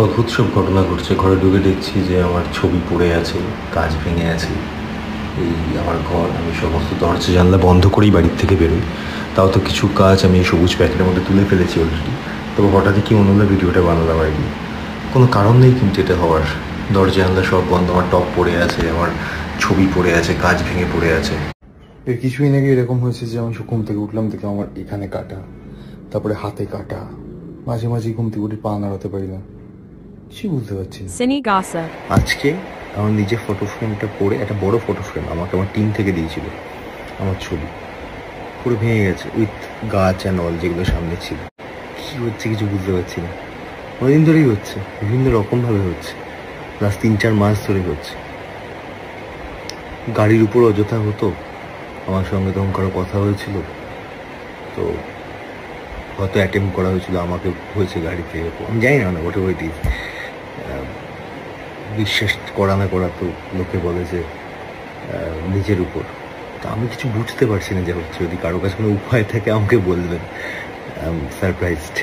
অদ্ভুত সব ঘটনা ঘটছে। ঘরে ঢুকে দেখছি যে আমার ছবি পড়ে আছে, কাঁচ ভেঙে আছে। এই আমার ঘর, আমি সমস্ত দরজা জানলা বন্ধ করেই বাড়ির থেকে বেরোই। তাও তো কিছু কাজ আমি এই সবুজ প্যাকেটের মধ্যে তুলে ফেলেছি অলরেডি। তবে হঠাৎই কি মনে হলো ভিডিওটা বানালাম আর কি। কোনো কারণ নেই কিন্তু এটা হওয়ার। দরজা জানলা সব বন্ধ, আমার টপ পড়ে আছে, আমার ছবি পড়ে আছে, কাঁচ ভেঙে পড়ে আছে। এর কিছুদিন আগে এরকম হয়েছে যে আমি ঘুম থেকে উঠলাম, থেকে আমার এখানে কাটা, তারপরে হাতে কাটা, মাঝে মাঝে ঘুম থেকে উঠে পা নাড়াতে পারি না, কিছু বুঝতে পারছি না। আজকে আমার নিজের ফটো ফ্রেমটা পড়ে, একটা বড় ফটো ফ্রেম আমাকে আমার টিম থেকে দিয়েছিল, আমার ছবি পুরো ভেঙে গেছে উইথ গাছ অ্যান্ড অল যেগুলো সামনে ছিল। কী হচ্ছে কিছু বুঝতে পারছি না। অনেকদিন ধরেই হচ্ছে, বিভিন্ন রকমভাবে হচ্ছে, প্লাস 3-4 মাস ধরে হচ্ছে। গাড়ির উপর অযথা হতো, আমার সঙ্গে তখন কারো কথা হয়েছিল, তো হয়তো অ্যাটেম্প করা হয়েছিল, আমাকে হয়েছে গাড়িতে। আমি জানি না ওটা ওইট ইজ, বিশ্বাস করা না করা তো লোকে বলে যে নিজের উপর। তা আমি কিছু বুঝতে পারছি না যে হচ্ছে। যদি কারো কাছে কোনো উপায় থাকে আমাকে বলবেন। সারপ্রাইজড।